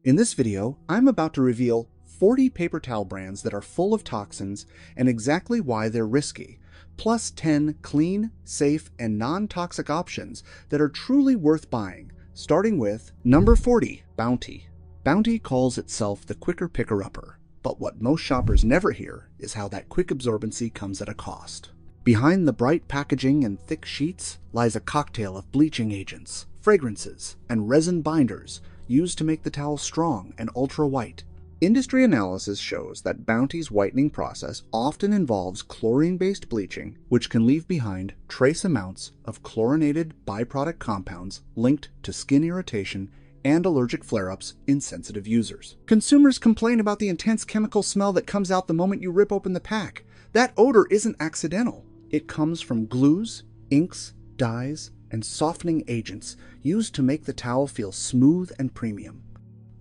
In this video, I'm about to reveal 40 paper towel brands that are full of toxins and exactly why they're risky, plus 10 clean, safe, and non-toxic options that are truly worth buying, starting with number 40, Bounty. Bounty calls itself the quicker picker-upper, but what most shoppers never hear is how that quick absorbency comes at a cost. Behind the bright packaging and thick sheets lies a cocktail of bleaching agents, fragrances, and resin binders used to make the towel strong and ultra-white. Industry analysis shows that Bounty's whitening process often involves chlorine-based bleaching, which can leave behind trace amounts of chlorinated byproduct compounds linked to skin irritation and allergic flare-ups in sensitive users. Consumers complain about the intense chemical smell that comes out the moment you rip open the pack. That odor isn't accidental. It comes from glues, inks, dyes, and softening agents used to make the towel feel smooth and premium.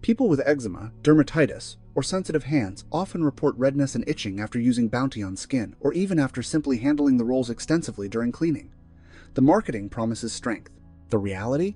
People with eczema, dermatitis, or sensitive hands often report redness and itching after using Bounty on skin, or even after simply handling the rolls extensively during cleaning. The marketing promises strength. The reality?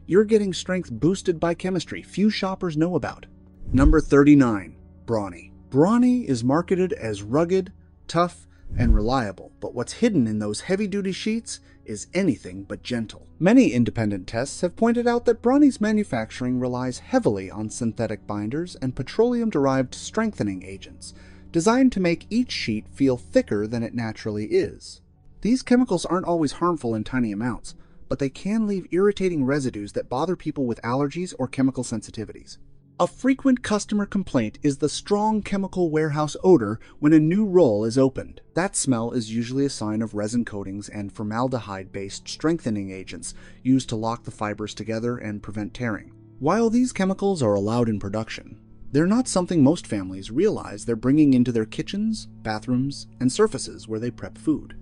You're getting strength boosted by chemistry few shoppers know about. Number 39. Brawny. Brawny is marketed as rugged, tough, and reliable, but what's hidden in those heavy-duty sheets is anything but gentle. Many independent tests have pointed out that Brawny's manufacturing relies heavily on synthetic binders and petroleum-derived strengthening agents, designed to make each sheet feel thicker than it naturally is. These chemicals aren't always harmful in tiny amounts, but they can leave irritating residues that bother people with allergies or chemical sensitivities. A frequent customer complaint is the strong chemical warehouse odor when a new roll is opened. That smell is usually a sign of resin coatings and formaldehyde-based strengthening agents used to lock the fibers together and prevent tearing. While these chemicals are allowed in production, they're not something most families realize they're bringing into their kitchens, bathrooms, and surfaces where they prep food.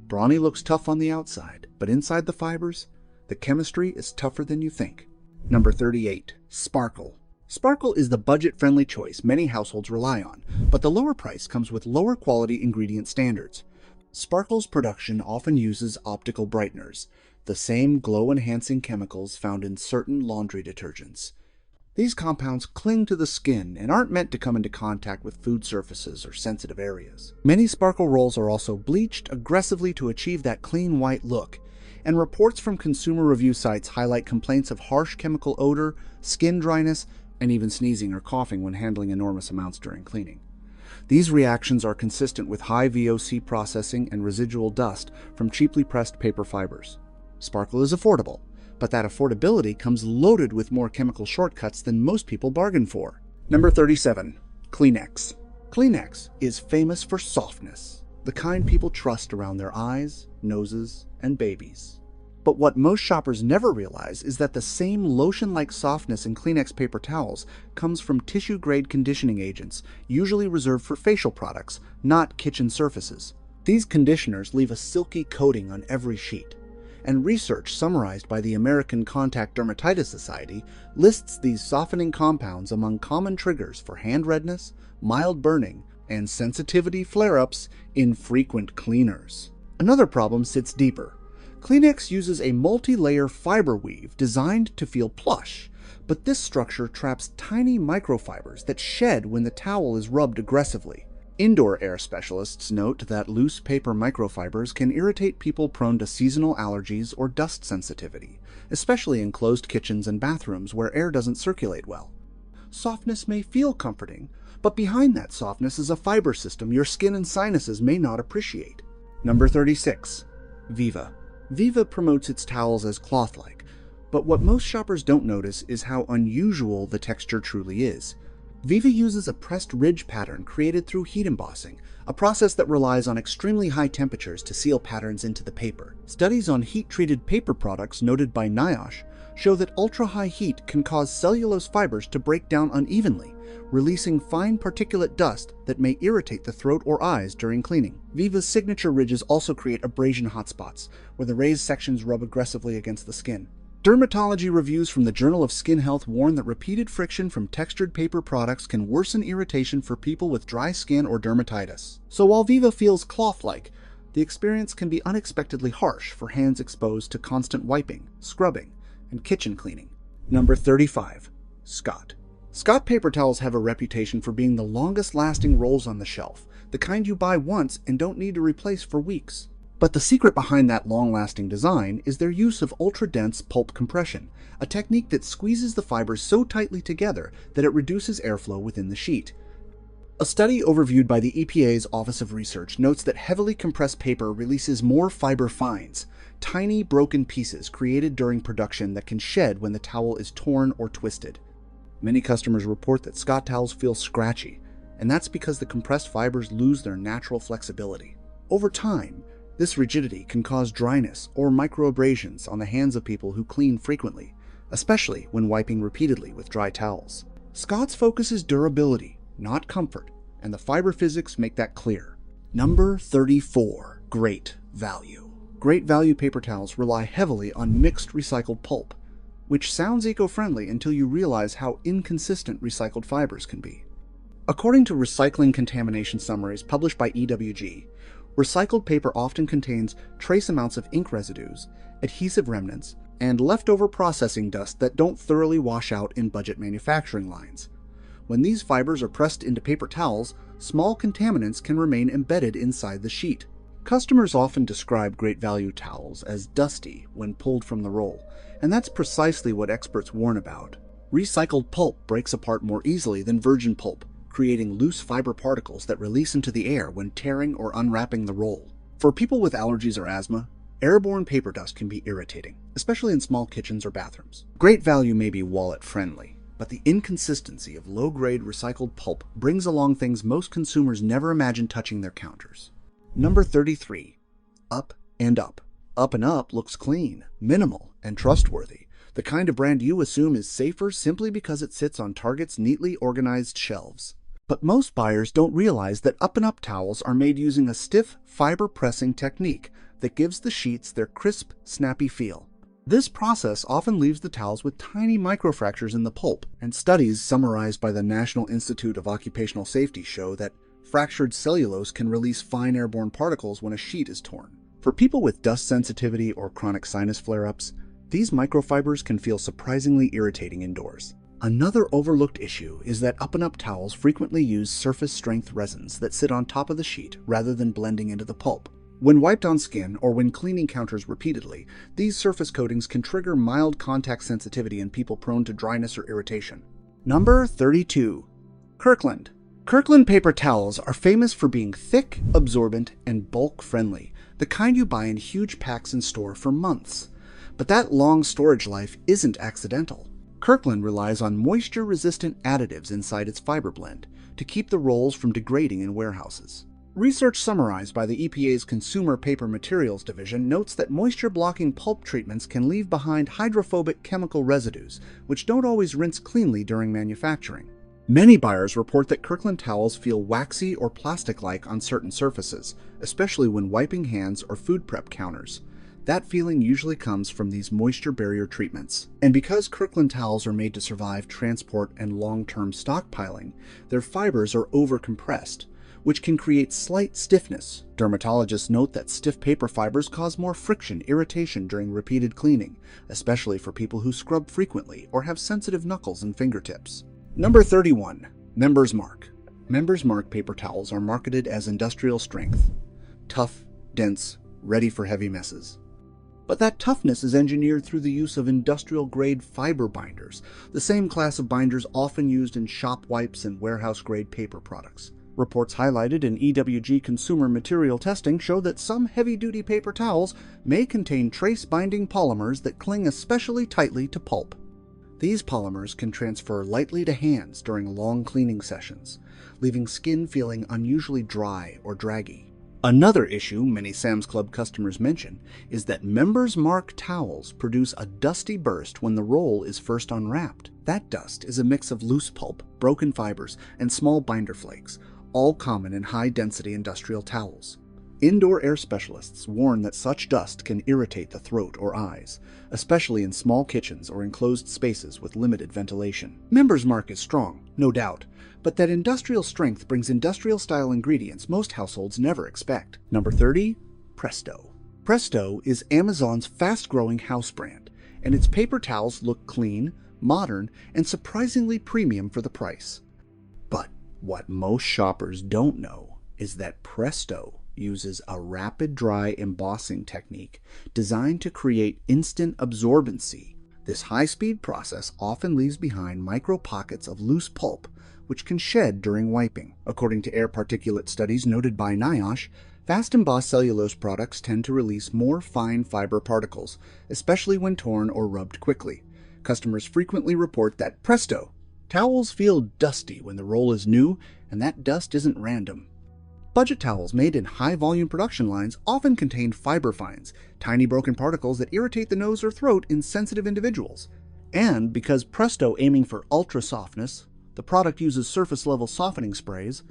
Brawny looks tough on the outside, but inside the fibers, the chemistry is tougher than you think. Number 38. Sparkle. Sparkle is the budget-friendly choice many households rely on, but the lower price comes with lower quality ingredient standards. Sparkle's production often uses optical brighteners, the same glow-enhancing chemicals found in certain laundry detergents. These compounds cling to the skin and aren't meant to come into contact with food surfaces or sensitive areas. Many Sparkle rolls are also bleached aggressively to achieve that clean white look, and reports from consumer review sites highlight complaints of harsh chemical odor, skin dryness, and even sneezing or coughing when handling enormous amounts during cleaning. These reactions are consistent with high VOC processing and residual dust from cheaply pressed paper fibers. Sparkle is affordable, but that affordability comes loaded with more chemical shortcuts than most people bargain for. Number 37. Kleenex. Kleenex is famous for softness, the kind people trust around their eyes, noses, and babies. But what most shoppers never realize is that the same lotion-like softness in Kleenex paper towels comes from tissue-grade conditioning agents, usually reserved for facial products, not kitchen surfaces. These conditioners leave a silky coating on every sheet, and research summarized by the American Contact Dermatitis Society lists these softening compounds among common triggers for hand redness, mild burning, and sensitivity flare-ups in frequent cleaners. Another problem sits deeper. Kleenex uses a multi-layer fiber weave designed to feel plush, but this structure traps tiny microfibers that shed when the towel is rubbed aggressively. Indoor air specialists note that loose paper microfibers can irritate people prone to seasonal allergies or dust sensitivity, especially in closed kitchens and bathrooms where air doesn't circulate well. Softness may feel comforting, but behind that softness is a fiber system your skin and sinuses may not appreciate. Number 36. Viva. Viva promotes its towels as cloth-like, but what most shoppers don't notice is how unusual the texture truly is. Viva uses a pressed ridge pattern created through heat embossing, a process that relies on extremely high temperatures to seal patterns into the paper. Studies on heat-treated paper products noted by NIOSH show that ultra-high heat can cause cellulose fibers to break down unevenly, releasing fine particulate dust that may irritate the throat or eyes during cleaning. Viva's signature ridges also create abrasion hotspots, where the raised sections rub aggressively against the skin. Dermatology reviews from the Journal of Skin Health warn that repeated friction from textured paper products can worsen irritation for people with dry skin or dermatitis. So while Viva feels cloth-like, the experience can be unexpectedly harsh for hands exposed to constant wiping, scrubbing, and kitchen cleaning. Number 35. Scott. Scott paper towels have a reputation for being the longest-lasting rolls on the shelf, the kind you buy once and don't need to replace for weeks. But the secret behind that long-lasting design is their use of ultra-dense pulp compression, a technique that squeezes the fibers so tightly together that it reduces airflow within the sheet. A study overviewed by the EPA's Office of Research notes that heavily compressed paper releases more fiber fines, tiny broken pieces created during production that can shed when the towel is torn or twisted. Many customers report that Scott towels feel scratchy, and that's because the compressed fibers lose their natural flexibility. Over time, this rigidity can cause dryness or microabrasions on the hands of people who clean frequently, especially when wiping repeatedly with dry towels. Scott's focus is durability, not comfort, and the fiber physics make that clear. Number 34. Great value. Great value paper towels rely heavily on mixed recycled pulp, which sounds eco-friendly until you realize how inconsistent recycled fibers can be. According to recycling contamination summaries published by EWG, recycled paper often contains trace amounts of ink residues, adhesive remnants, and leftover processing dust that don't thoroughly wash out in budget manufacturing lines. When these fibers are pressed into paper towels, small contaminants can remain embedded inside the sheet. Customers often describe Great Value towels as dusty when pulled from the roll, and that's precisely what experts warn about. Recycled pulp breaks apart more easily than virgin pulp, creating loose fiber particles that release into the air when tearing or unwrapping the roll. For people with allergies or asthma, airborne paper dust can be irritating, especially in small kitchens or bathrooms. Great Value may be wallet-friendly, but the inconsistency of low-grade recycled pulp brings along things most consumers never imagine touching their counters. Number 33. Up and Up. Up and Up looks clean, minimal, and trustworthy, the kind of brand you assume is safer simply because it sits on Target's neatly organized shelves. But most buyers don't realize that Up and Up towels are made using a stiff fiber pressing technique that gives the sheets their crisp, snappy feel. This process often leaves the towels with tiny microfractures in the pulp, and studies summarized by the National Institute of Occupational Safety show that fractured cellulose can release fine airborne particles when a sheet is torn. For people with dust sensitivity or chronic sinus flare-ups, these microfibers can feel surprisingly irritating indoors. Another overlooked issue is that Up and Up towels frequently use surface-strength resins that sit on top of the sheet rather than blending into the pulp. When wiped on skin or when cleaning counters repeatedly, these surface coatings can trigger mild contact sensitivity in people prone to dryness or irritation. Number 32. Kirkland. Kirkland paper towels are famous for being thick, absorbent, and bulk-friendly, the kind you buy in huge packs and store for months. But that long storage life isn't accidental. Kirkland relies on moisture-resistant additives inside its fiber blend to keep the rolls from degrading in warehouses. Research summarized by the EPA's Consumer Paper Materials Division notes that moisture-blocking pulp treatments can leave behind hydrophobic chemical residues, which don't always rinse cleanly during manufacturing. Many buyers report that Kirkland towels feel waxy or plastic-like on certain surfaces, especially when wiping hands or food prep counters. That feeling usually comes from these moisture barrier treatments. And because Kirkland towels are made to survive transport and long-term stockpiling, their fibers are over-compressed, which can create slight stiffness. Dermatologists note that stiff paper fibers cause more friction, irritation during repeated cleaning, especially for people who scrub frequently or have sensitive knuckles and fingertips. Number 31. Members Mark. Members Mark paper towels are marketed as industrial strength. Tough, dense, ready for heavy messes. But that toughness is engineered through the use of industrial-grade fiber binders, the same class of binders often used in shop wipes and warehouse-grade paper products. Reports highlighted in EWG consumer material testing show that some heavy-duty paper towels may contain trace-binding polymers that cling especially tightly to pulp. These polymers can transfer lightly to hands during long cleaning sessions, leaving skin feeling unusually dry or draggy. Another issue many Sam's Club customers mention is that Members Mark towels produce a dusty burst when the roll is first unwrapped. That dust is a mix of loose pulp, broken fibers, and small binder flakes, all common in high-density industrial towels. Indoor air specialists warn that such dust can irritate the throat or eyes, especially in small kitchens or enclosed spaces with limited ventilation. Members Mark is strong, no doubt, but that industrial strength brings industrial-style ingredients most households never expect. Number 30. Presto. Presto is Amazon's fast-growing house brand, and its paper towels look clean, modern, and surprisingly premium for the price. But what most shoppers don't know is that Presto uses a rapid dry embossing technique designed to create instant absorbency. This high-speed process often leaves behind micro pockets of loose pulp, which can shed during wiping. According to air particulate studies noted by NIOSH, fast embossed cellulose products tend to release more fine fiber particles, especially when torn or rubbed quickly. Customers frequently report that, presto, towels feel dusty when the roll is new, and that dust isn't random. Budget towels made in high-volume production lines often contain fiber fines, tiny broken particles that irritate the nose or throat in sensitive individuals. And because Presto aiming for ultra-softness, the product uses surface-level softening sprays,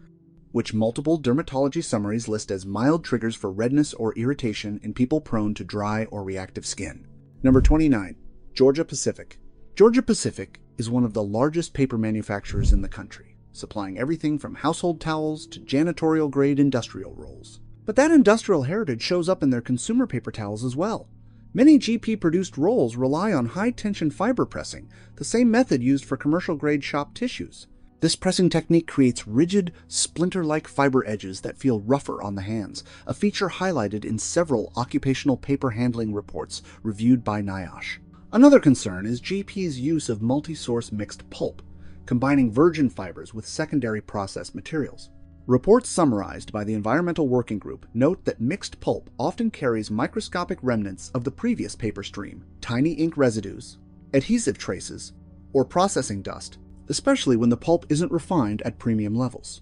which multiple dermatology summaries list as mild triggers for redness or irritation in people prone to dry or reactive skin. Number 29. Georgia-Pacific. Georgia-Pacific is one of the largest paper manufacturers in the country, supplying everything from household towels to janitorial-grade industrial rolls. But that industrial heritage shows up in their consumer paper towels as well. Many GP-produced rolls rely on high-tension fiber pressing, the same method used for commercial-grade shop tissues. This pressing technique creates rigid, splinter-like fiber edges that feel rougher on the hands, a feature highlighted in several occupational paper handling reports reviewed by NIOSH. Another concern is GP's use of multi-source mixed pulp, combining virgin fibers with secondary processed materials. Reports summarized by the Environmental Working Group note that mixed pulp often carries microscopic remnants of the previous paper stream, tiny ink residues, adhesive traces, or processing dust, especially when the pulp isn't refined at premium levels.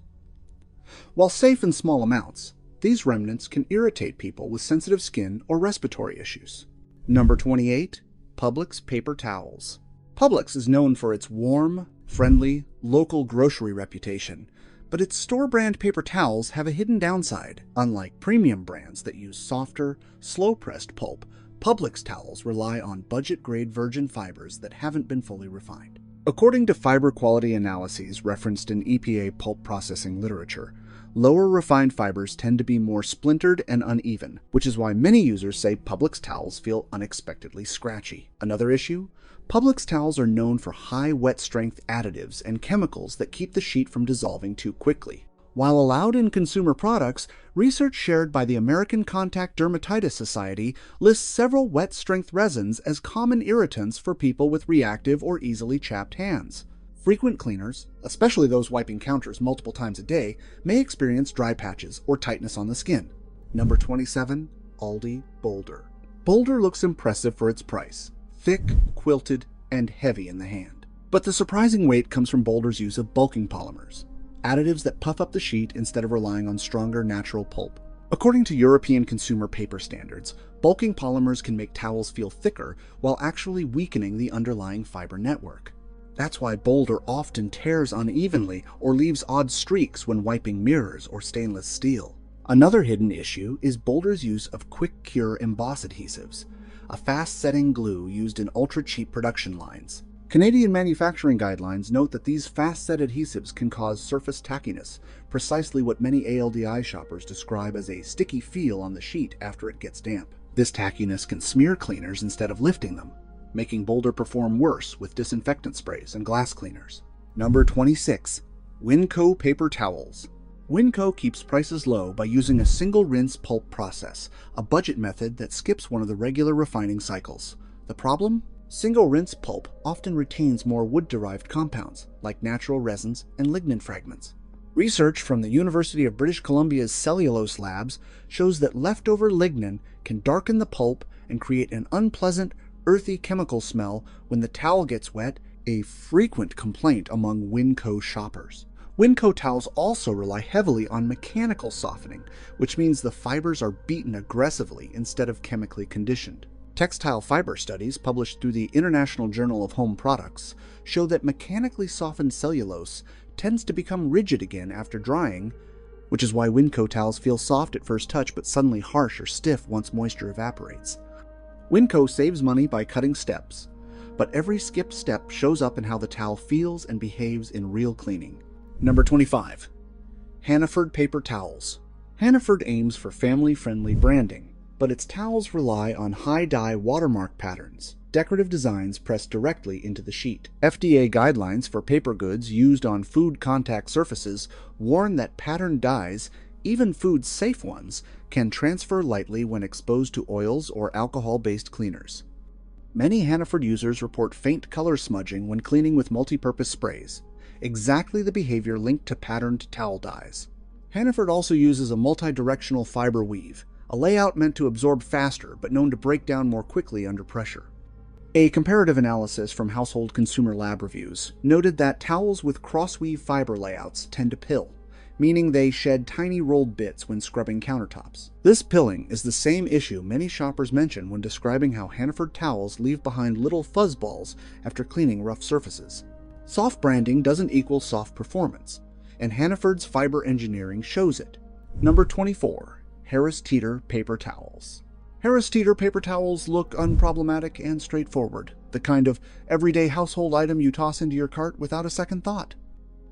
While safe in small amounts, these remnants can irritate people with sensitive skin or respiratory issues. Number 28. Publix Paper Towels. Publix is known for its warm, friendly, local grocery reputation, but its store-brand paper towels have a hidden downside. Unlike premium brands that use softer, slow-pressed pulp, Publix towels rely on budget-grade virgin fibers that haven't been fully refined. According to fiber quality analyses referenced in EPA pulp processing literature, lower refined fibers tend to be more splintered and uneven, which is why many users say Publix towels feel unexpectedly scratchy. Another issue? Publix towels are known for high wet-strength additives and chemicals that keep the sheet from dissolving too quickly. While allowed in consumer products, research shared by the American Contact Dermatitis Society lists several wet-strength resins as common irritants for people with reactive or easily chapped hands. Frequent cleaners, especially those wiping counters multiple times a day, may experience dry patches or tightness on the skin. Number 27. Aldi Boulder. Boulder looks impressive for its price. Thick, quilted, and heavy in the hand. But the surprising weight comes from Boulder's use of bulking polymers, additives that puff up the sheet instead of relying on stronger natural pulp. According to European consumer paper standards, bulking polymers can make towels feel thicker while actually weakening the underlying fiber network. That's why Boulder often tears unevenly or leaves odd streaks when wiping mirrors or stainless steel. Another hidden issue is Boulder's use of quick-cure emboss adhesives, a fast-setting glue used in ultra-cheap production lines. Canadian manufacturing guidelines note that these fast-set adhesives can cause surface tackiness, precisely what many ALDI shoppers describe as a sticky feel on the sheet after it gets damp. This tackiness can smear cleaners instead of lifting them, making Boulder perform worse with disinfectant sprays and glass cleaners. Number 26. Winco Paper Towels. Winco keeps prices low by using a single rinse pulp process, a budget method that skips one of the regular refining cycles. The problem? Single rinse pulp often retains more wood-derived compounds, like natural resins and lignin fragments. Research from the University of British Columbia's cellulose labs shows that leftover lignin can darken the pulp and create an unpleasant, earthy chemical smell when the towel gets wet, a frequent complaint among Winco shoppers. Winco towels also rely heavily on mechanical softening, which means the fibers are beaten aggressively instead of chemically conditioned. Textile fiber studies published through the International Journal of Home Products show that mechanically softened cellulose tends to become rigid again after drying, which is why Winco towels feel soft at first touch but suddenly harsh or stiff once moisture evaporates. Winco saves money by cutting steps, but every skipped step shows up in how the towel feels and behaves in real cleaning. Number 25. Hannaford Paper Towels. Hannaford aims for family-friendly branding, but its towels rely on high-dye watermark patterns. decorative designs pressed directly into the sheet. FDA guidelines for paper goods used on food contact surfaces warn that patterned dyes, even food-safe ones, can transfer lightly when exposed to oils or alcohol-based cleaners. Many Hannaford users report faint color smudging when cleaning with multi-purpose sprays, exactly the behavior linked to patterned towel dyes. Hannaford also uses a multi-directional fiber weave, a layout meant to absorb faster but known to break down more quickly under pressure. A comparative analysis from Household Consumer Lab Reviews noted that towels with crossweave fiber layouts tend to pill, meaning they shed tiny rolled bits when scrubbing countertops. This pilling is the same issue many shoppers mention when describing how Hannaford towels leave behind little fuzzballs after cleaning rough surfaces. Soft branding doesn't equal soft performance, and Hannaford's fiber engineering shows it. Number 24. Harris Teeter Paper Towels. Harris Teeter paper towels look unproblematic and straightforward, the kind of everyday household item you toss into your cart without a second thought.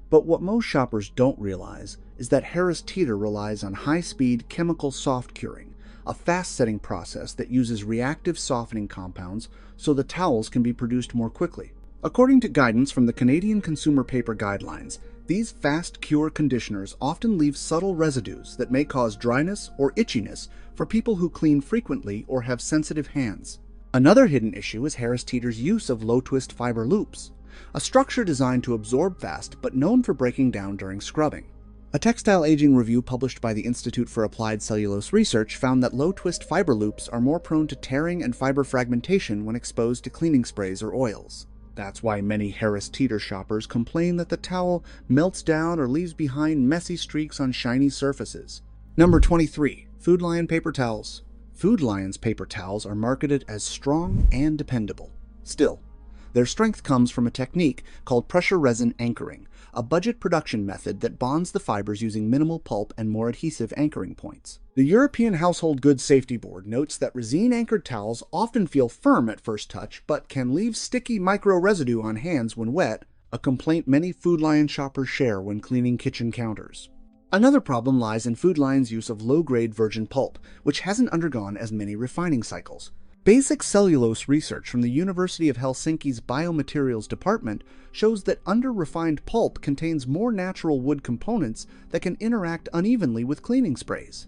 But what most shoppers don't realize is that Harris Teeter relies on high-speed chemical soft curing, a fast-setting process that uses reactive softening compounds so the towels can be produced more quickly. According to guidance from the Canadian Consumer Paper Guidelines, these fast cure conditioners often leave subtle residues that may cause dryness or itchiness for people who clean frequently or have sensitive hands. Another hidden issue is Harris Teeter's use of low-twist fiber loops, a structure designed to absorb fast but known for breaking down during scrubbing. A textile aging review published by the Institute for Applied Cellulose Research found that low-twist fiber loops are more prone to tearing and fiber fragmentation when exposed to cleaning sprays or oils. That's why many Harris Teeter shoppers complain that the towel melts down or leaves behind messy streaks on shiny surfaces. Number 23. Food Lion Paper Towels. Food Lion's paper towels are marketed as strong and dependable. Still, their strength comes from a technique called pressure resin anchoring, a budget production method that bonds the fibers using minimal pulp and more adhesive anchoring points. The European Household Goods Safety Board notes that resin-anchored towels often feel firm at first touch, but can leave sticky micro-residue on hands when wet, a complaint many Food Lion shoppers share when cleaning kitchen counters. Another problem lies in Food Lion's use of low-grade virgin pulp, which hasn't undergone as many refining cycles. Basic cellulose research from the University of Helsinki's Biomaterials Department shows that under-refined pulp contains more natural wood components that can interact unevenly with cleaning sprays.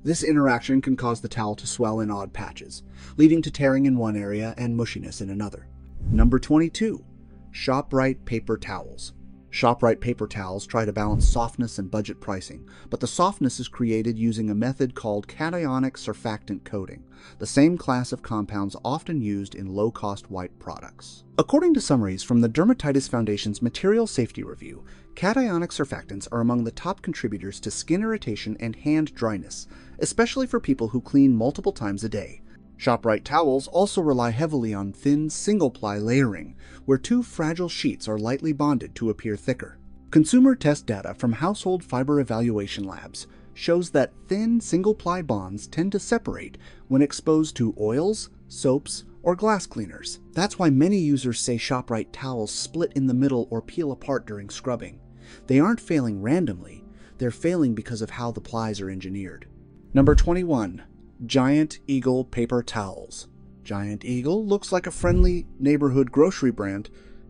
This interaction can cause the towel to swell in odd patches, leading to tearing in one area and mushiness in another. Number 22. ShopRite Paper Towels. ShopRite paper towels try to balance softness and budget pricing, but the softness is created using a method called cationic surfactant coating, the same class of compounds often used in low-cost white products. According to summaries from the Dermatitis Foundation's Material Safety Review, cationic surfactants are among the top contributors to skin irritation and hand dryness, especially for people who clean multiple times a day. ShopRite towels also rely heavily on thin, single-ply layering, where two fragile sheets are lightly bonded to appear thicker. Consumer test data from household fiber evaluation labs shows that thin, single-ply bonds tend to separate when exposed to oils, soaps, or glass cleaners. That's why many users say ShopRite towels split in the middle or peel apart during scrubbing. They aren't failing randomly, they're failing because of how the plies are engineered. Number 21. Giant Eagle Paper Towels. Giant Eagle looks like a friendly neighborhood grocery brand,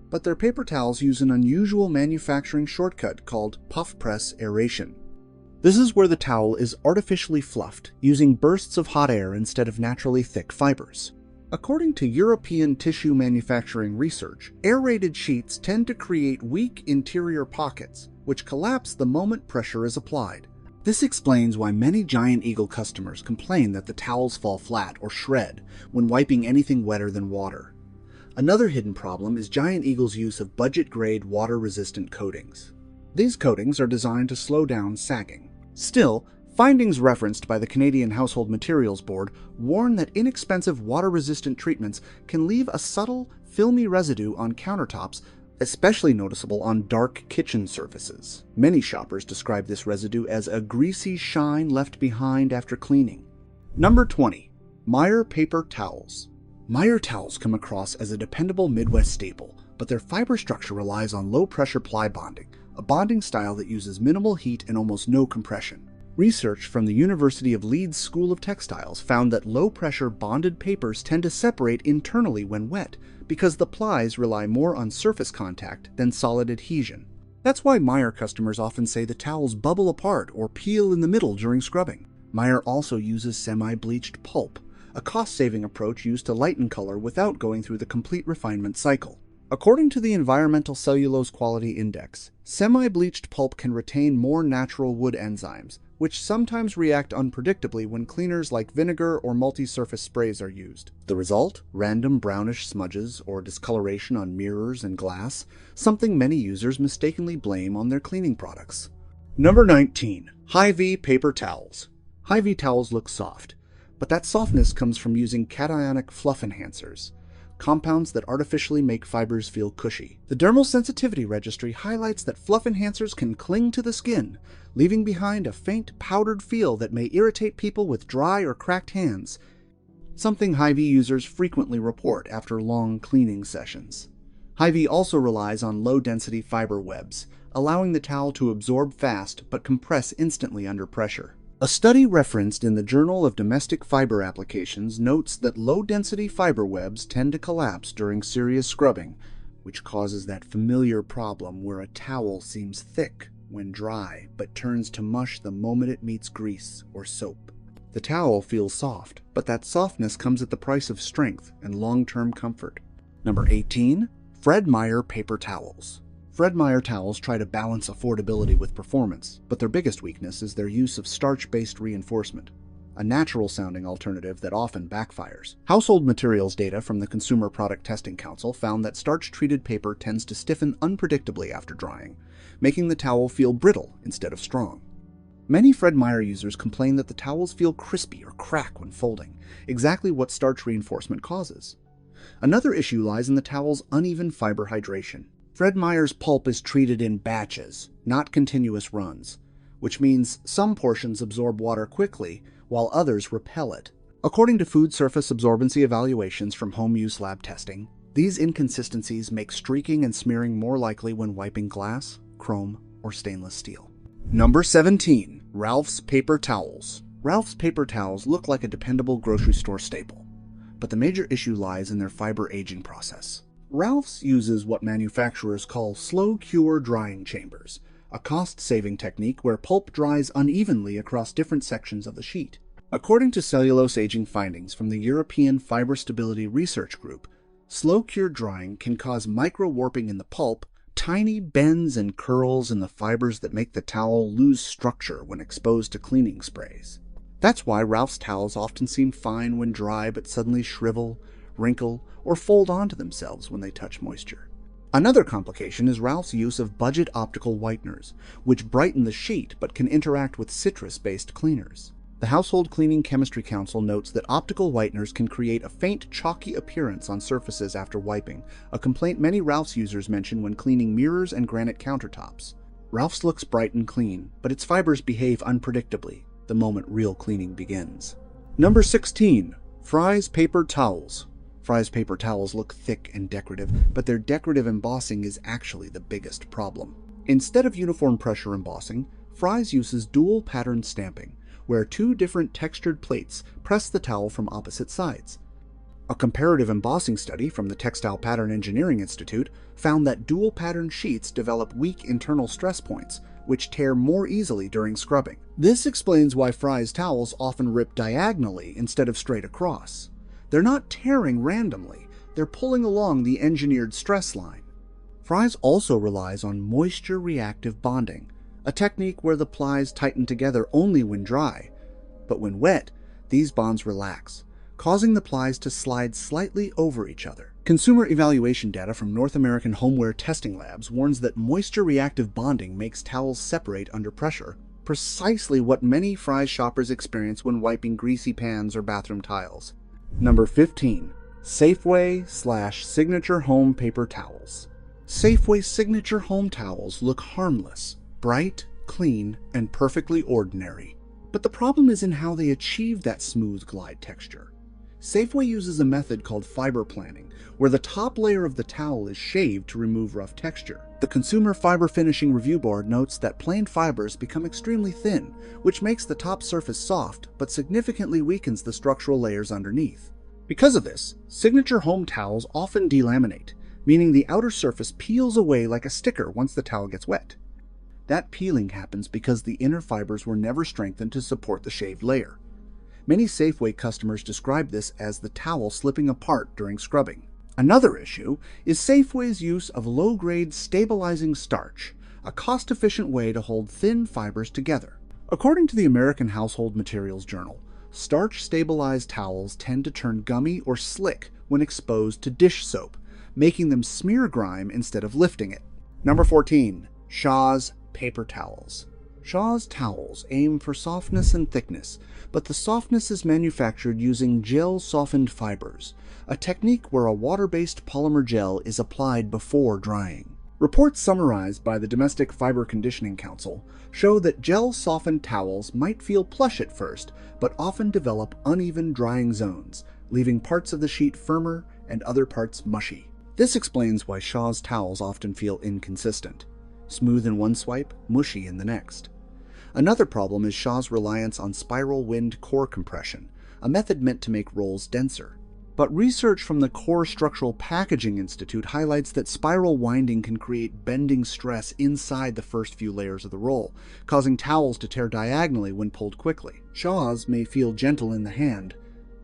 but their paper towels use an unusual manufacturing shortcut called puff press aeration. This is where the towel is artificially fluffed, using bursts of hot air instead of naturally thick fibers. According to European tissue manufacturing research, aerated sheets tend to create weak interior pockets, which collapse the moment pressure is applied. This explains why many Giant Eagle customers complain that the towels fall flat or shred when wiping anything wetter than water. Another hidden problem is Giant Eagle's use of budget-grade water-resistant coatings. These coatings are designed to slow down sagging. Still, findings referenced by the Canadian Household Materials Board warn that inexpensive water-resistant treatments can leave a subtle, filmy residue on countertops, especially noticeable on dark kitchen surfaces. Many shoppers describe this residue as a greasy shine left behind after cleaning. Number 20. Meyer Paper Towels. Meyer towels come across as a dependable Midwest staple, but their fiber structure relies on low-pressure ply bonding, a bonding style that uses minimal heat and almost no compression. Research from the University of Leeds School of Textiles found that low-pressure bonded papers tend to separate internally when wet because the plies rely more on surface contact than solid adhesion. That's why Meijer customers often say the towels bubble apart or peel in the middle during scrubbing. Meijer also uses semi-bleached pulp, a cost-saving approach used to lighten color without going through the complete refinement cycle. According to the Environmental Cellulose Quality Index, semi-bleached pulp can retain more natural wood enzymes, which sometimes react unpredictably when cleaners like vinegar or multi-surface sprays are used. The result? Random brownish smudges or discoloration on mirrors and glass, something many users mistakenly blame on their cleaning products. Number 19. High-V paper towels. High-V towels look soft, but that softness comes from using cationic fluff enhancers, compounds that artificially make fibers feel cushy. The Dermal Sensitivity Registry highlights that fluff enhancers can cling to the skin, leaving behind a faint powdered feel that may irritate people with dry or cracked hands, something High-V users frequently report after long cleaning sessions. High-V also relies on low-density fiber webs, allowing the towel to absorb fast but compress instantly under pressure. A study referenced in the Journal of Domestic Fiber Applications notes that low-density fiber webs tend to collapse during serious scrubbing, which causes that familiar problem where a towel seems thick when dry but turns to mush the moment it meets grease or soap. The towel feels soft, but that softness comes at the price of strength and long-term comfort. Number 18. Fred Meyer paper towels. Fred Meyer towels try to balance affordability with performance, but their biggest weakness is their use of starch-based reinforcement, a natural-sounding alternative that often backfires. Household materials data from the Consumer Product Testing Council found that starch-treated paper tends to stiffen unpredictably after drying, making the towel feel brittle instead of strong. Many Fred Meyer users complain that the towels feel crispy or crack when folding, exactly what starch reinforcement causes. Another issue lies in the towel's uneven fiber hydration. Fred Meyer's pulp is treated in batches, not continuous runs, which means some portions absorb water quickly while others repel it. According to food surface absorbency evaluations from home use lab testing, these inconsistencies make streaking and smearing more likely when wiping glass, chrome, or stainless steel. Number 17. Ralph's paper towels. Ralph's paper towels look like a dependable grocery store staple, but the major issue lies in their fiber aging process. Ralph's uses what manufacturers call slow-cure drying chambers, a cost-saving technique where pulp dries unevenly across different sections of the sheet. According to cellulose aging findings from the European Fiber Stability Research Group, slow-cure drying can cause micro-warping in the pulp, tiny bends and curls in the fibers that make the towel lose structure when exposed to cleaning sprays. That's why Ralph's towels often seem fine when dry but suddenly shrivel, wrinkle, or fold onto themselves when they touch moisture. Another complication is Ralph's use of budget optical whiteners, which brighten the sheet but can interact with citrus-based cleaners. The Household Cleaning Chemistry Council notes that optical whiteners can create a faint, chalky appearance on surfaces after wiping, a complaint many Ralph's users mention when cleaning mirrors and granite countertops. Ralph's looks bright and clean, but its fibers behave unpredictably the moment real cleaning begins. Number 16. Fry's paper towels. Fry's paper towels look thick and decorative, but their decorative embossing is actually the biggest problem. Instead of uniform pressure embossing, Fry's uses dual pattern stamping, where two different textured plates press the towel from opposite sides. A comparative embossing study from the Textile Pattern Engineering Institute found that dual pattern sheets develop weak internal stress points, which tear more easily during scrubbing. This explains why Fry's towels often rip diagonally instead of straight across. They're not tearing randomly, they're pulling along the engineered stress line. Fry's also relies on moisture-reactive bonding, a technique where the plies tighten together only when dry, but when wet, these bonds relax, causing the plies to slide slightly over each other. Consumer evaluation data from North American homeware testing labs warns that moisture-reactive bonding makes towels separate under pressure, precisely what many Fry's shoppers experience when wiping greasy pans or bathroom tiles. Number 15. Safeway/Signature Home Paper Towels. Safeway Signature Home Towels look harmless, bright, clean, and perfectly ordinary. But the problem is in how they achieve that smooth glide texture. Safeway uses a method called fiber planning, where the top layer of the towel is shaved to remove rough texture. The Consumer Fiber Finishing Review Board notes that plain fibers become extremely thin, which makes the top surface soft, but significantly weakens the structural layers underneath. Because of this, signature home towels often delaminate, meaning the outer surface peels away like a sticker once the towel gets wet. That peeling happens because the inner fibers were never strengthened to support the shaved layer. Many Safeway customers describe this as the towel slipping apart during scrubbing. Another issue is Safeway's use of low-grade stabilizing starch, a cost-efficient way to hold thin fibers together. According to the American Household Materials Journal, starch-stabilized towels tend to turn gummy or slick when exposed to dish soap, making them smear grime instead of lifting it. Number 14. Shaw's paper towels. Shaw's towels aim for softness and thickness, but the softness is manufactured using gel-softened fibers, a technique where a water-based polymer gel is applied before drying. Reports summarized by the Domestic Fiber Conditioning Council show that gel-softened towels might feel plush at first, but often develop uneven drying zones, leaving parts of the sheet firmer and other parts mushy. This explains why Shaw's towels often feel inconsistent. Smooth in one swipe, mushy in the next. Another problem is Shaw's reliance on spiral wind core compression, a method meant to make rolls denser. But research from the Core Structural Packaging Institute highlights that spiral winding can create bending stress inside the first few layers of the roll, causing towels to tear diagonally when pulled quickly. Shaw's may feel gentle in the hand,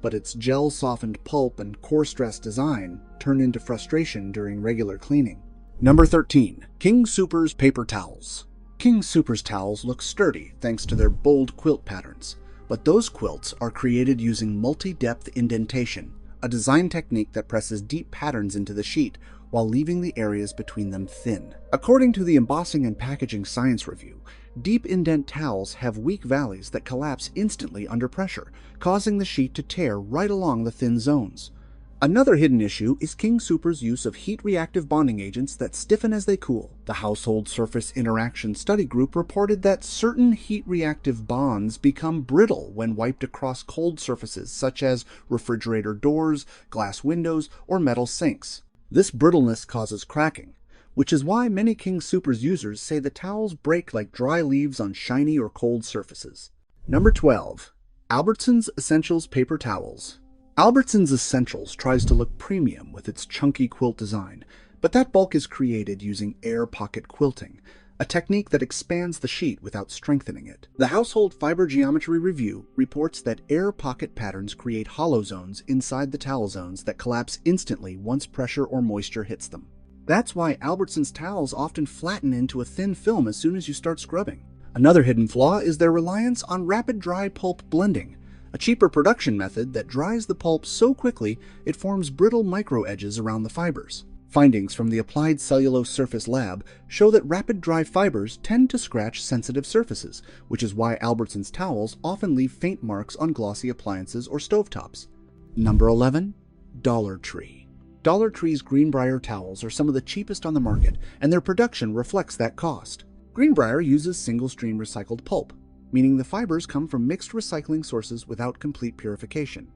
but its gel-softened pulp and core-stress design turn into frustration during regular cleaning. Number 13. King Soopers paper towels. King Soopers towels look sturdy thanks to their bold quilt patterns, but those quilts are created using multi-depth indentation, a design technique that presses deep patterns into the sheet while leaving the areas between them thin. According to the Embossing and Packaging Science Review, deep indent towels have weak valleys that collapse instantly under pressure, causing the sheet to tear right along the thin zones. Another hidden issue is King Soopers' use of heat-reactive bonding agents that stiffen as they cool. The Household Surface Interaction Study Group reported that certain heat-reactive bonds become brittle when wiped across cold surfaces such as refrigerator doors, glass windows, or metal sinks. This brittleness causes cracking, which is why many King Soopers users say the towels break like dry leaves on shiny or cold surfaces. Number 12. Albertsons Essentials Paper Towels. Albertsons Essentials tries to look premium with its chunky quilt design, but that bulk is created using air pocket quilting, a technique that expands the sheet without strengthening it. The Household Fiber Geometry Review reports that air pocket patterns create hollow zones inside the towel zones that collapse instantly once pressure or moisture hits them. That's why Albertsons towels often flatten into a thin film as soon as you start scrubbing. Another hidden flaw is their reliance on rapid dry pulp blending, a cheaper production method that dries the pulp so quickly it forms brittle micro-edges around the fibers. Findings from the Applied Cellulose Surface Lab show that rapid dry fibers tend to scratch sensitive surfaces, which is why Albertsons towels often leave faint marks on glossy appliances or stovetops. Number 11. Dollar Tree. Dollar Tree's Greenbrier towels are some of the cheapest on the market, and their production reflects that cost. Greenbrier uses single-stream recycled pulp, meaning the fibers come from mixed recycling sources without complete purification.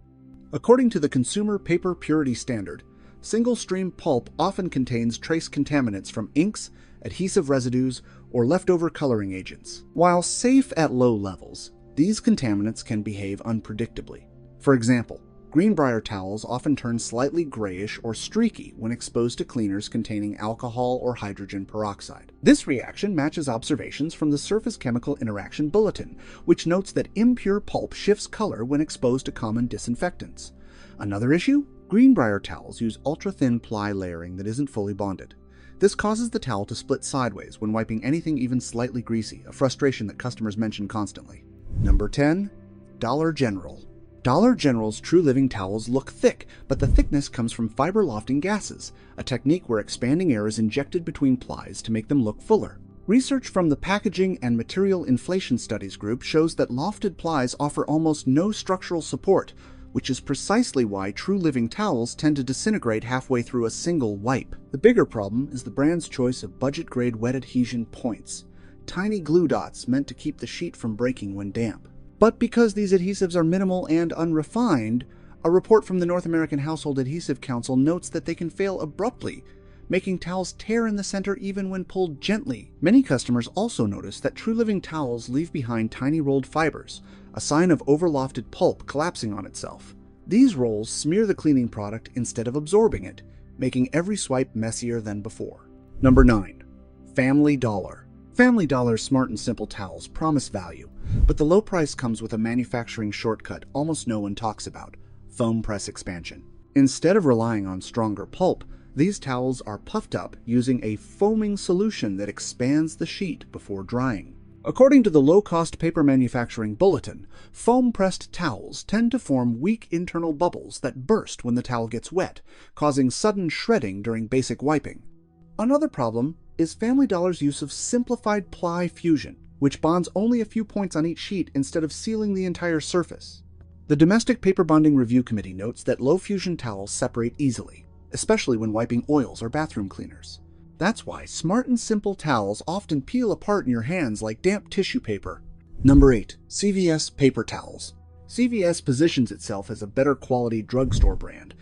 According to the Consumer Paper Purity Standard, single-stream pulp often contains trace contaminants from inks, adhesive residues, or leftover coloring agents. While safe at low levels, these contaminants can behave unpredictably. For example, Greenbrier towels often turn slightly grayish or streaky when exposed to cleaners containing alcohol or hydrogen peroxide. This reaction matches observations from the Surface Chemical Interaction Bulletin, which notes that impure pulp shifts color when exposed to common disinfectants. Another issue? Greenbrier towels use ultra-thin ply layering that isn't fully bonded. This causes the towel to split sideways when wiping anything even slightly greasy, a frustration that customers mention constantly. Number 10. Dollar General. Dollar General's True Living towels look thick, but the thickness comes from fiber lofting gases, a technique where expanding air is injected between plies to make them look fuller. Research from the Packaging and Material Inflation Studies group shows that lofted plies offer almost no structural support, which is precisely why True Living towels tend to disintegrate halfway through a single wipe. The bigger problem is the brand's choice of budget-grade wet adhesion points, tiny glue dots meant to keep the sheet from breaking when damp. But because these adhesives are minimal and unrefined, a report from the North American Household Adhesive Council notes that they can fail abruptly, making towels tear in the center even when pulled gently. Many customers also notice that True Living towels leave behind tiny rolled fibers, a sign of overlofted pulp collapsing on itself. These rolls smear the cleaning product instead of absorbing it, making every swipe messier than before. Number 9. Family Dollar. Family Dollar's Smart and Simple towels promise value, but the low price comes with a manufacturing shortcut almost no one talks about: foam press expansion. Instead of relying on stronger pulp, these towels are puffed up using a foaming solution that expands the sheet before drying. According to the Low-Cost Paper Manufacturing Bulletin, foam-pressed towels tend to form weak internal bubbles that burst when the towel gets wet, causing sudden shredding during basic wiping. Another problem is Family Dollar's use of simplified ply fusion, which bonds only a few points on each sheet instead of sealing the entire surface. The Domestic Paper Bonding Review Committee notes that low-fusion towels separate easily, especially when wiping oils or bathroom cleaners. That's why Smart and Simple towels often peel apart in your hands like damp tissue paper. Number 8. CVS Paper Towels. CVS positions itself as a better quality drugstore brand,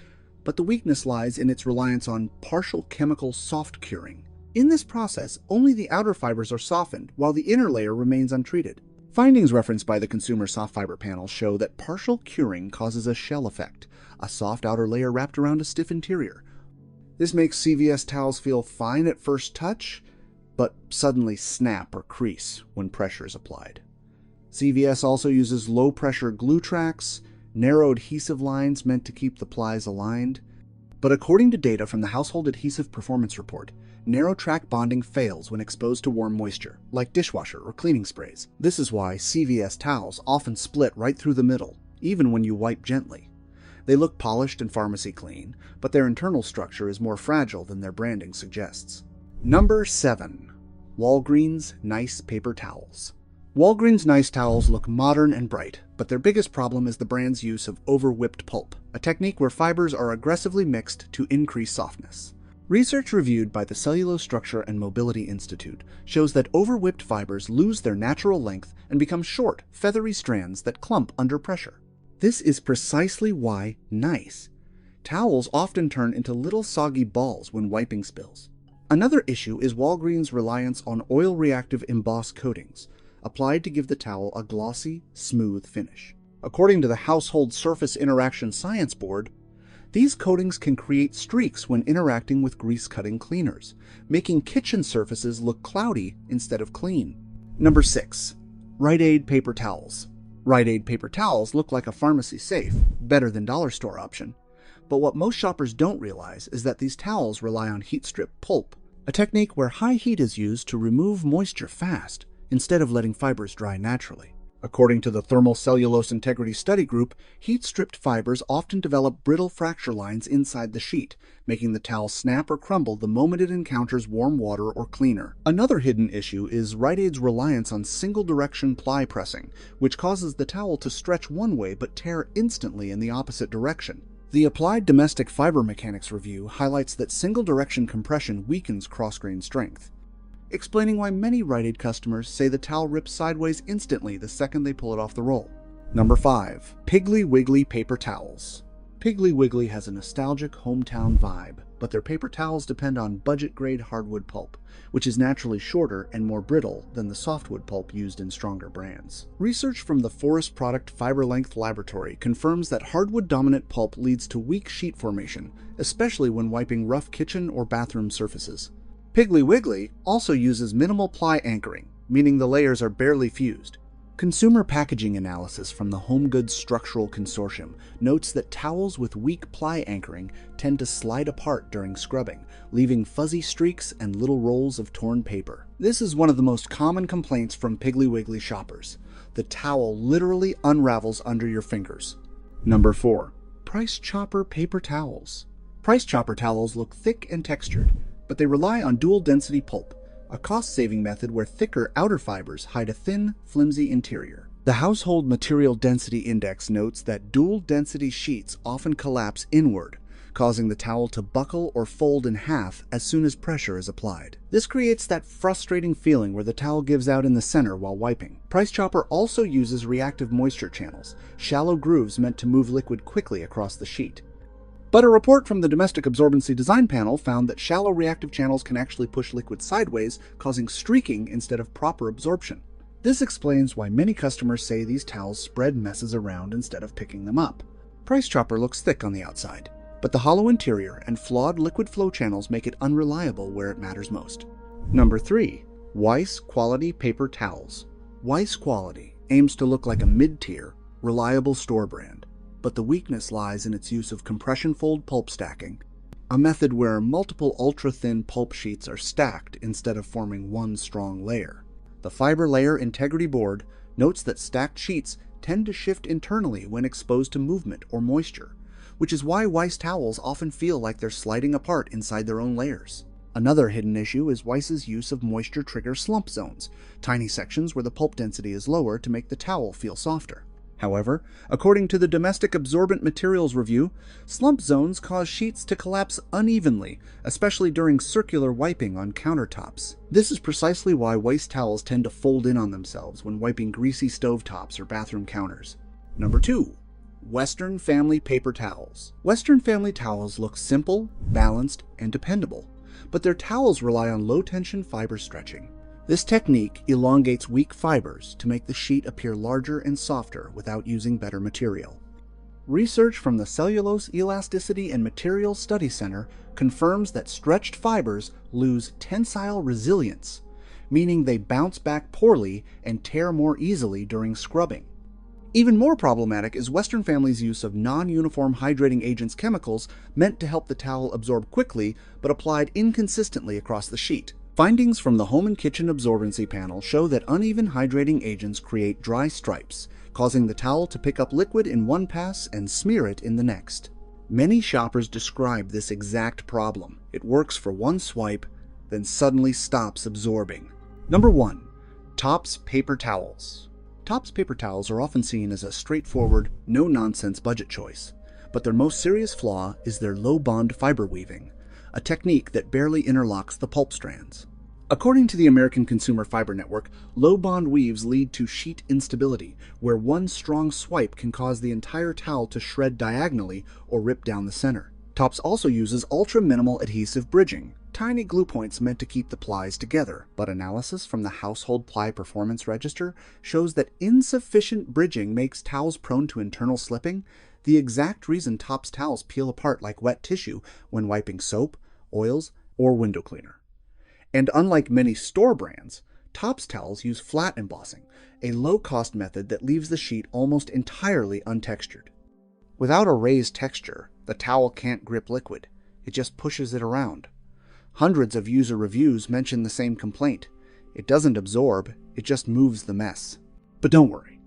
but the weakness lies in its reliance on partial chemical soft curing. In this process, only the outer fibers are softened, while the inner layer remains untreated. Findings referenced by the Consumer Soft Fiber Panel show that partial curing causes a shell effect, a soft outer layer wrapped around a stiff interior. This makes CVS towels feel fine at first touch, but suddenly snap or crease when pressure is applied. CVS also uses low-pressure glue tracks, narrow adhesive lines meant to keep the plies aligned. But according to data from the Household Adhesive Performance Report, narrow track bonding fails when exposed to warm moisture, like dishwasher or cleaning sprays. This is why CVS towels often split right through the middle, even when you wipe gently. They look polished and pharmacy clean, but their internal structure is more fragile than their branding suggests. Number 7. Walgreens Nice Paper Towels. Walgreens Nice towels look modern and bright, but their biggest problem is the brand's use of over-whipped pulp, a technique where fibers are aggressively mixed to increase softness. Research reviewed by the Cellulose Structure and Mobility Institute shows that over-whipped fibers lose their natural length and become short, feathery strands that clump under pressure. This is precisely why Nice towels often turn into little soggy balls when wiping spills. Another issue is Walgreens' reliance on oil-reactive embossed coatings, applied to give the towel a glossy, smooth finish. According to the Household Surface Interaction Science Board, these coatings can create streaks when interacting with grease-cutting cleaners, making kitchen surfaces look cloudy instead of clean. Number 6. Rite Aid Paper Towels. Rite Aid paper towels look like a pharmacy safe, better than dollar store option. But what most shoppers don't realize is that these towels rely on heat strip pulp, a technique where high heat is used to remove moisture fast, instead of letting fibers dry naturally. According to the Thermal Cellulose Integrity Study Group, heat-stripped fibers often develop brittle fracture lines inside the sheet, making the towel snap or crumble the moment it encounters warm water or cleaner. Another hidden issue is Rite Aid's reliance on single-direction ply pressing, which causes the towel to stretch one way but tear instantly in the opposite direction. The Applied Domestic Fiber Mechanics Review highlights that single-direction compression weakens cross-grain strength, explaining why many Rite Aid customers say the towel rips sideways instantly the second they pull it off the roll. Number 5. Piggly Wiggly Paper Towels. Piggly Wiggly has a nostalgic hometown vibe, but their paper towels depend on budget-grade hardwood pulp, which is naturally shorter and more brittle than the softwood pulp used in stronger brands. Research from the Forest Product Fiber Length Laboratory confirms that hardwood-dominant pulp leads to weak sheet formation, especially when wiping rough kitchen or bathroom surfaces. Piggly Wiggly also uses minimal ply anchoring, meaning the layers are barely fused. Consumer packaging analysis from the Home Goods Structural Consortium notes that towels with weak ply anchoring tend to slide apart during scrubbing, leaving fuzzy streaks and little rolls of torn paper. This is one of the most common complaints from Piggly Wiggly shoppers. The towel literally unravels under your fingers. Number 4. Price Chopper Paper Towels. Price Chopper towels look thick and textured, but they rely on dual-density pulp, a cost-saving method where thicker outer fibers hide a thin, flimsy interior. The Household Material Density Index notes that dual-density sheets often collapse inward, causing the towel to buckle or fold in half as soon as pressure is applied. This creates that frustrating feeling where the towel gives out in the center while wiping. Price Chopper also uses reactive moisture channels, shallow grooves meant to move liquid quickly across the sheet. But a report from the Domestic Absorbency Design Panel found that shallow reactive channels can actually push liquid sideways, causing streaking instead of proper absorption. This explains why many customers say these towels spread messes around instead of picking them up. Price Chopper looks thick on the outside, but the hollow interior and flawed liquid flow channels make it unreliable where it matters most. Number 3. Weiss Quality Paper Towels. Weiss Quality aims to look like a mid-tier, reliable store brand, but the weakness lies in its use of compression fold pulp stacking, a method where multiple ultra-thin pulp sheets are stacked instead of forming one strong layer. The Fiber Layer Integrity Board notes that stacked sheets tend to shift internally when exposed to movement or moisture, which is why Weiss towels often feel like they're sliding apart inside their own layers. Another hidden issue is Weiss's use of moisture trigger slump zones, tiny sections where the pulp density is lower to make the towel feel softer. However, according to the Domestic Absorbent Materials Review, slump zones cause sheets to collapse unevenly, especially during circular wiping on countertops. This is precisely why Weiss towels tend to fold in on themselves when wiping greasy stovetops or bathroom counters. Number 2. Western Family Paper Towels. Western Family towels look simple, balanced, and dependable, but their towels rely on low-tension fiber stretching. This technique elongates weak fibers to make the sheet appear larger and softer without using better material. Research from the Cellulose Elasticity and Materials Study Center confirms that stretched fibers lose tensile resilience, meaning they bounce back poorly and tear more easily during scrubbing. Even more problematic is Western Family's use of non-uniform hydrating agents chemicals meant to help the towel absorb quickly but applied inconsistently across the sheet. Findings from the Home and Kitchen Absorbency Panel show that uneven hydrating agents create dry stripes, causing the towel to pick up liquid in one pass and smear it in the next. Many shoppers describe this exact problem. It works for one swipe, then suddenly stops absorbing. Number 1. Tops Paper Towels. Tops paper towels are often seen as a straightforward, no-nonsense budget choice, but their most serious flaw is their low-bond fiber weaving, a technique that barely interlocks the pulp strands. According to the American Consumer Fiber Network, low-bond weaves lead to sheet instability, where one strong swipe can cause the entire towel to shred diagonally or rip down the center. Tops also uses ultra-minimal adhesive bridging, tiny glue points meant to keep the plies together, but analysis from the Household Ply Performance Register shows that insufficient bridging makes towels prone to internal slipping, the exact reason Tops towels peel apart like wet tissue when wiping soap, oils, or window cleaner. And unlike many store brands, Tops towels use flat embossing, a low-cost method that leaves the sheet almost entirely untextured. Without a raised texture, the towel can't grip liquid, it just pushes it around. Hundreds of user reviews mention the same complaint. It doesn't absorb, it just moves the mess. But don't worry,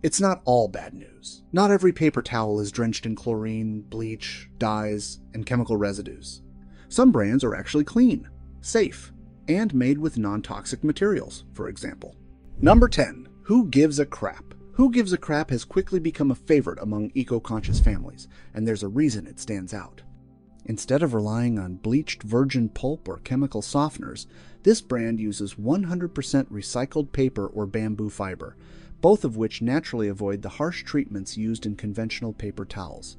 it's not all bad news. Not every paper towel is drenched in chlorine, bleach, dyes, and chemical residues. Some brands are actually clean, safe, and made with non-toxic materials, for example. Number 10. Who gives a crap? Who gives a crap has quickly become a favorite among eco-conscious families, and there's a reason it stands out. Instead of relying on bleached virgin pulp or chemical softeners, this brand uses 100% recycled paper or bamboo fiber, both of which naturally avoid the harsh treatments used in conventional paper towels.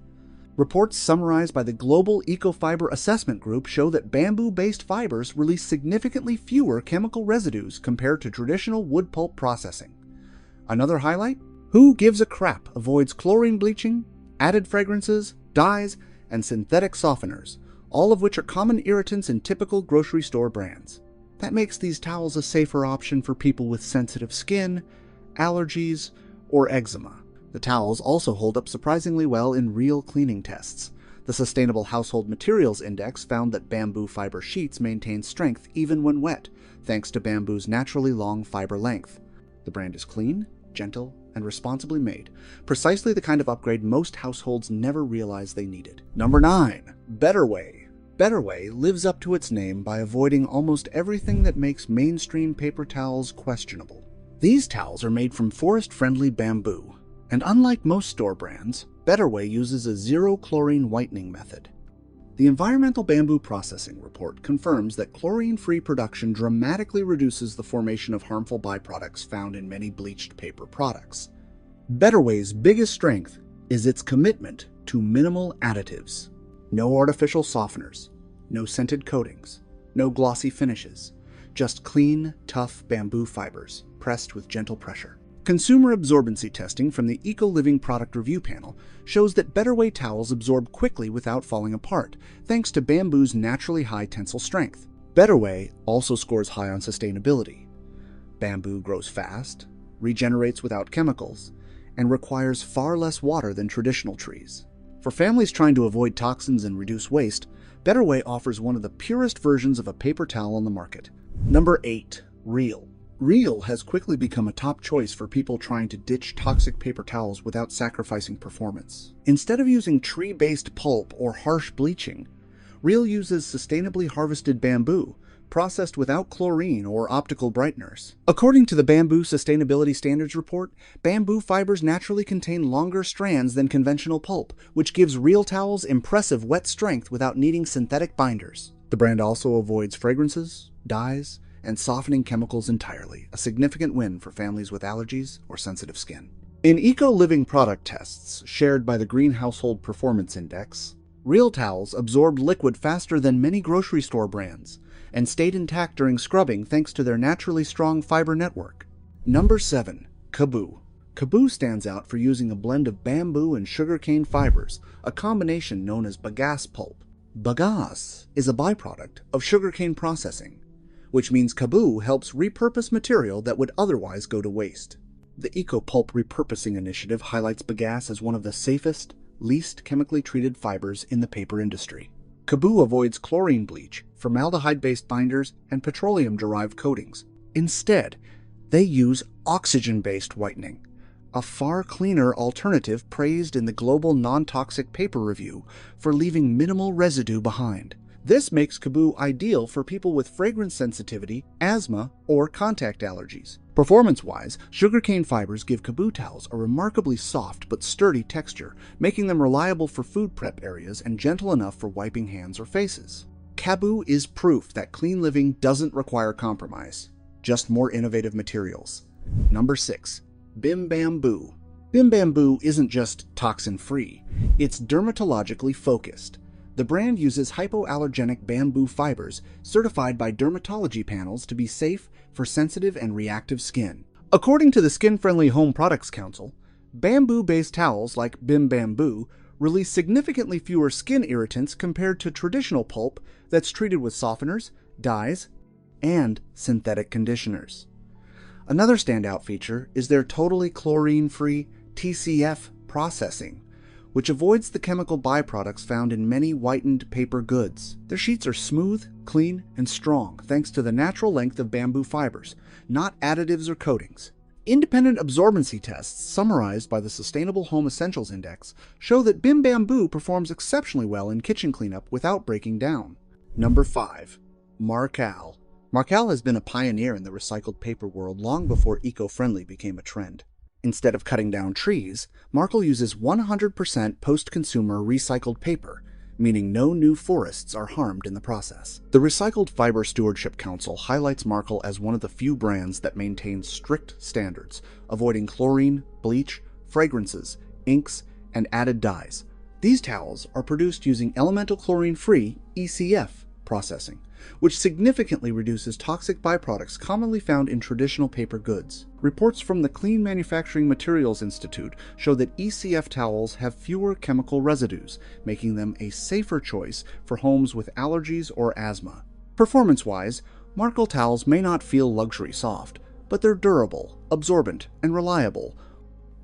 Reports summarized by the Global Ecofiber Assessment Group show that bamboo-based fibers release significantly fewer chemical residues compared to traditional wood pulp processing. Another highlight? Who gives a crap avoids chlorine bleaching, added fragrances, dyes, and synthetic softeners, all of which are common irritants in typical grocery store brands. That makes these towels a safer option for people with sensitive skin, allergies, or eczema. The towels also hold up surprisingly well in real cleaning tests. The Sustainable Household Materials Index found that bamboo fiber sheets maintain strength even when wet, thanks to bamboo's naturally long fiber length. The brand is clean, gentle, and responsibly made, precisely the kind of upgrade most households never realized they needed. Number 9. Betterway. Betterway lives up to its name by avoiding almost everything that makes mainstream paper towels questionable. These towels are made from forest-friendly bamboo, and unlike most store brands, Betterway uses a zero-chlorine whitening method. The Environmental Bamboo Processing Report confirms that chlorine-free production dramatically reduces the formation of harmful byproducts found in many bleached paper products. Betterway's biggest strength is its commitment to minimal additives. No artificial softeners, no scented coatings, no glossy finishes, just clean, tough bamboo fibers pressed with gentle pressure. Consumer absorbency testing from the Eco-Living Product Review Panel shows that Betterway towels absorb quickly without falling apart, thanks to bamboo's naturally high tensile strength. Betterway also scores high on sustainability. Bamboo grows fast, regenerates without chemicals, and requires far less water than traditional trees. For families trying to avoid toxins and reduce waste, Betterway offers one of the purest versions of a paper towel on the market. Number 8. Reel. Reel has quickly become a top choice for people trying to ditch toxic paper towels without sacrificing performance. Instead of using tree-based pulp or harsh bleaching, Reel uses sustainably harvested bamboo, processed without chlorine or optical brighteners. According to the Bamboo Sustainability Standards Report, bamboo fibers naturally contain longer strands than conventional pulp, which gives Reel towels impressive wet strength without needing synthetic binders. The brand also avoids fragrances, dyes, and softening chemicals entirely, a significant win for families with allergies or sensitive skin. In eco-living product tests shared by the Green Household Performance Index, Reel towels absorbed liquid faster than many grocery store brands and stayed intact during scrubbing thanks to their naturally strong fiber network. Number 7. Kaboo. Kaboo stands out for using a blend of bamboo and sugarcane fibers, a combination known as bagasse pulp. Bagasse is a byproduct of sugarcane processing, which means Kaboo helps repurpose material that would otherwise go to waste. The Eco-Pulp Repurposing Initiative highlights bagasse as one of the safest, least chemically treated fibers in the paper industry. Kaboo avoids chlorine bleach, formaldehyde-based binders, and petroleum-derived coatings. Instead, they use oxygen-based whitening, a far cleaner alternative praised in the Global Non-Toxic Paper Review for leaving minimal residue behind. This makes Kaboo ideal for people with fragrance sensitivity, asthma, or contact allergies. Performance-wise, sugarcane fibers give Kaboo towels a remarkably soft but sturdy texture, making them reliable for food prep areas and gentle enough for wiping hands or faces. Kaboo is proof that clean living doesn't require compromise, just more innovative materials. Number 6. Bim Bamboo. Bim Bamboo isn't just toxin-free, it's dermatologically focused. The brand uses hypoallergenic bamboo fibers certified by dermatology panels to be safe for sensitive and reactive skin. According to the Skin Friendly Home Products Council, bamboo-based towels like Bim Bamboo release significantly fewer skin irritants compared to traditional pulp that's treated with softeners, dyes, and synthetic conditioners. Another standout feature is their totally chlorine-free TCF processing, which avoids the chemical byproducts found in many whitened paper goods. Their sheets are smooth, clean, and strong thanks to the natural length of bamboo fibers, not additives or coatings. Independent absorbency tests summarized by the Sustainable Home Essentials Index show that Bim Bamboo performs exceptionally well in kitchen cleanup without breaking down. Number 5. Marcal. Marcal has been a pioneer in the recycled paper world long before eco-friendly became a trend. Instead of cutting down trees, Marcal uses 100% post-consumer recycled paper, meaning no new forests are harmed in the process. The Recycled Fiber Stewardship Council highlights Marcal as one of the few brands that maintain strict standards, avoiding chlorine, bleach, fragrances, inks, and added dyes. These towels are produced using elemental chlorine-free (ECF) processing, which significantly reduces toxic byproducts commonly found in traditional paper goods. Reports from the Clean Manufacturing Materials Institute show that ECF towels have fewer chemical residues, making them a safer choice for homes with allergies or asthma. Performance-wise, Marcal towels may not feel luxury soft, but they're durable, absorbent, and reliable,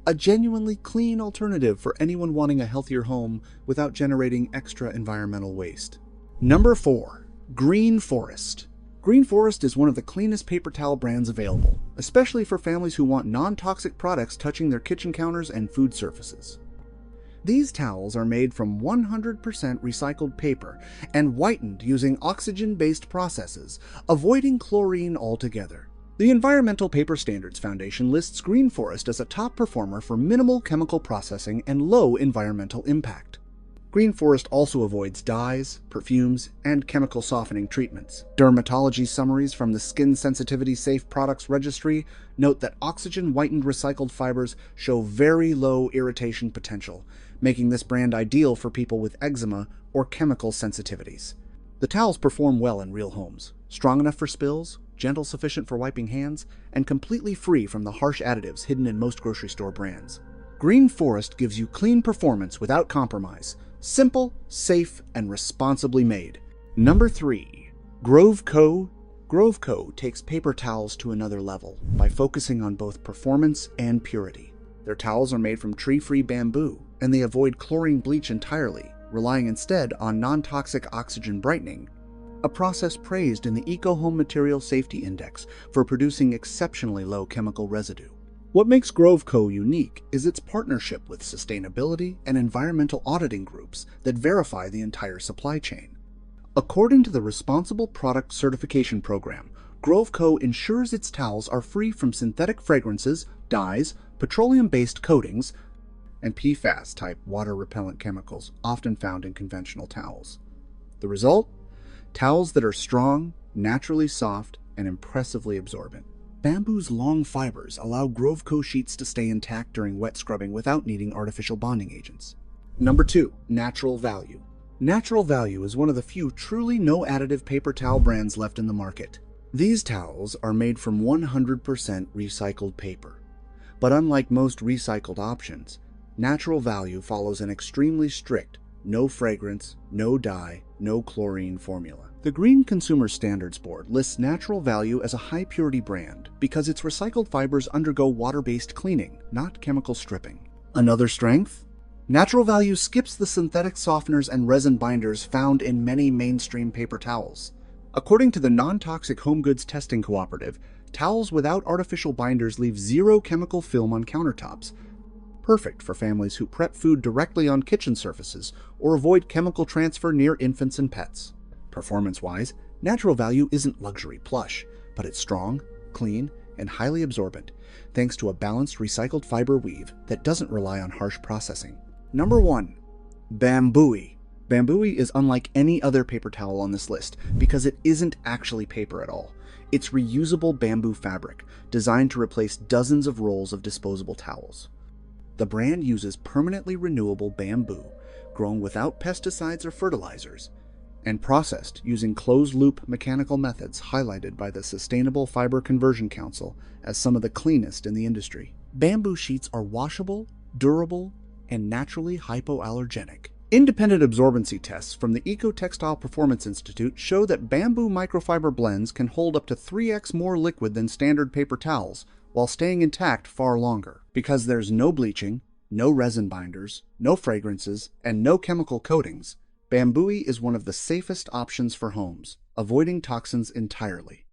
a genuinely clean alternative for anyone wanting a healthier home without generating extra environmental waste. Number 4. Green Forest. Green Forest is one of the cleanest paper towel brands available, especially for families who want non-toxic products touching their kitchen counters and food surfaces. These towels are made from 100% recycled paper and whitened using oxygen-based processes, avoiding chlorine altogether. The Environmental Paper Standards Foundation lists Green Forest as a top performer for minimal chemical processing and low environmental impact. Green Forest also avoids dyes, perfumes, and chemical softening treatments. Dermatology summaries from the Skin Sensitivity Safe Products Registry note that oxygen-whitened recycled fibers show very low irritation potential, making this brand ideal for people with eczema or chemical sensitivities. The towels perform well in real homes, strong enough for spills, gentle sufficient for wiping hands, and completely free from the harsh additives hidden in most grocery store brands. Green Forest gives you clean performance without compromise. Simple, safe, and responsibly made. Number 3. Grove Co. Grove Co. takes paper towels to another level by focusing on both performance and purity. Their towels are made from tree-free bamboo, and they avoid chlorine bleach entirely, relying instead on non-toxic oxygen brightening, a process praised in the Eco-Home Material Safety Index for producing exceptionally low chemical residue. What makes Grove Co. unique is its partnership with sustainability and environmental auditing groups that verify the entire supply chain. According to the Responsible Product Certification Program, Grove Co. ensures its towels are free from synthetic fragrances, dyes, petroleum-based coatings, and PFAS-type water-repellent chemicals often found in conventional towels. The result? Towels that are strong, naturally soft, and impressively absorbent. Bamboo's long fibers allow Grove Co. sheets to stay intact during wet scrubbing without needing artificial bonding agents. Number 2. Natural Value. Natural Value is one of the few truly no-additive paper towel brands left in the market. These towels are made from 100% recycled paper. But unlike most recycled options, Natural Value follows an extremely strict, no fragrance, no dye, no chlorine formula. The Green Consumer Standards Board lists Natural Value as a high-purity brand because its recycled fibers undergo water-based cleaning, not chemical stripping. Another strength? Natural Value skips the synthetic softeners and resin binders found in many mainstream paper towels. According to the Non-Toxic Home Goods Testing Cooperative, towels without artificial binders leave zero chemical film on countertops, perfect for families who prep food directly on kitchen surfaces or avoid chemical transfer near infants and pets. Performance-wise, Natural Value isn't luxury plush, but it's strong, clean, and highly absorbent, thanks to a balanced recycled fiber weave that doesn't rely on harsh processing. Number 1. Bambooey. Bambooey is unlike any other paper towel on this list because it isn't actually paper at all. It's reusable bamboo fabric, designed to replace dozens of rolls of disposable towels. The brand uses permanently renewable bamboo, grown without pesticides or fertilizers, and processed using closed-loop mechanical methods highlighted by the Sustainable Fiber Conversion Council as some of the cleanest in the industry. Bamboo sheets are washable, durable, and naturally hypoallergenic. Independent absorbency tests from the Eco-Textile Performance Institute show that bamboo microfiber blends can hold up to 3x more liquid than standard paper towels, while staying intact far longer. Because there's no bleaching, no resin binders, no fragrances, and no chemical coatings, Bambooey is one of the safest options for homes, avoiding toxins entirely.